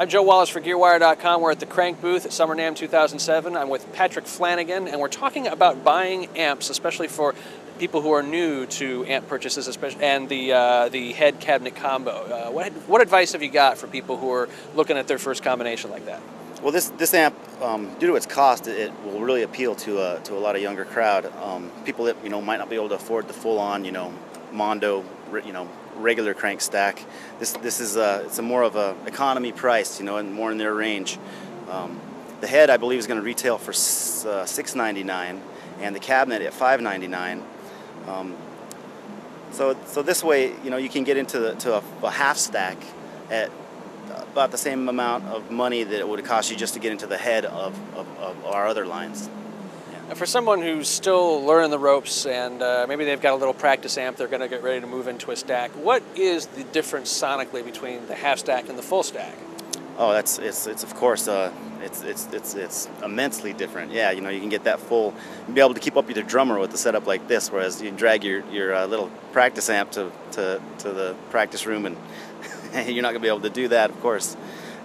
I'm Joe Wallace for Gearwire.com. We're at the Krank booth at Summer NAMM 2007. I'm with Patrick Flanagan, and we're talking about buying amps, especially for people who are new to amp purchases, especially, and the head cabinet combo. What advice have you got for people who are looking at their first combination like that? Well, this amp, due to its cost, it will really appeal to a lot of younger crowd. People that might not be able to afford the full-on Mondo regular crank stack. This is it's a more of a economy price, and more in their range. The head, I believe, is going to retail for $6.99, and the cabinet at $5.99. So this way, you can get into a half stack at about the same amount of money that it would cost you just to get into the head of our other lines. And for someone who's still learning the ropes and maybe they've got a little practice amp, they're going to get ready to move into a stack, what is the difference sonically between the half stack and the full stack? Oh, it's of course it's immensely different. Yeah, you can get that full, you'll be able to keep up with your drummer with a setup like this, whereas you drag your little practice amp to the practice room, and you're not going to be able to do that, of course.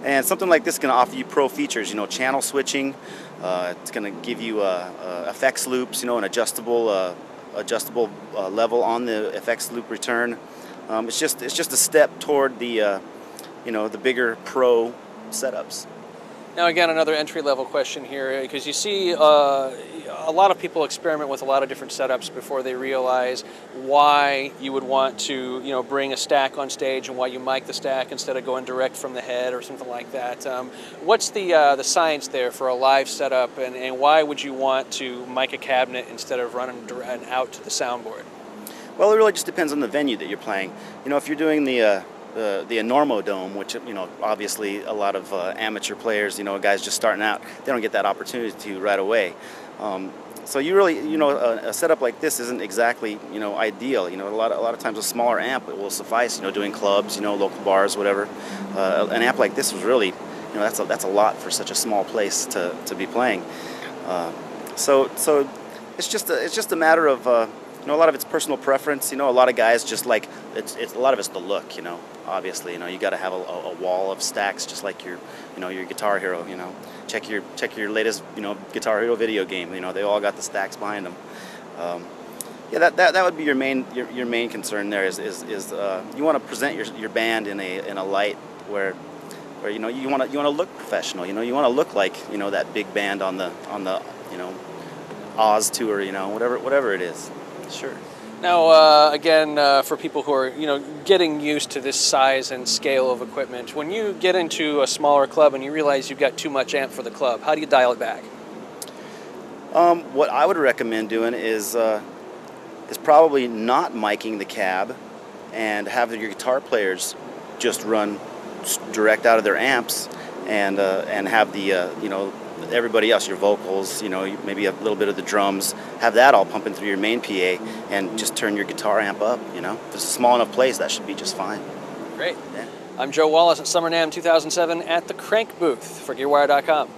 And something like this is going to offer you pro features, channel switching. It's going to give you effects loops, an adjustable level on the effects loop return. It's just a step toward the the bigger pro setups. Now again, another entry-level question here, because you see a lot of people experiment with a lot of different setups before they realize why you would want to bring a stack on stage and why you mic the stack instead of going direct from the head or something like that. What's the science there for a live setup, and why would you want to mic a cabinet instead of running out to the soundboard? Well, it really just depends on the venue that you're playing. If you're doing the Enormo Dome, which obviously a lot of amateur players, guys just starting out, they don't get that opportunity to right away. So you really, a setup like this isn't exactly ideal. A lot of times a smaller amp will suffice. Doing clubs, local bars, whatever. An amp like this was really, that's a lot for such a small place to be playing. So it's just a matter of a lot of it's personal preference. A lot of guys just like a lot of it's the look. Obviously, you got to have a wall of stacks, just like your your Guitar Hero. Check your latest Guitar Hero video game. They all got the stacks behind them. Yeah, that would be your main concern there. Is you want to present your band in a light where you want to look professional. You want to look like that big band on the Oz tour. Whatever it is. Sure. Now, again, for people who are, getting used to this size and scale of equipment, when you get into a smaller club and you realize you've got too much amp for the club, how do you dial it back? What I would recommend doing is probably not miking the cab and have your guitar players just run direct out of their amps and have the everybody else, your vocals, maybe a little bit of the drums, have that all pumping through your main PA, and just turn your guitar amp up. If it's a small enough place, that should be just fine. Great. Yeah. I'm Joe Wallace at Summer NAMM 2007 at the Krank booth for Gearwire.com.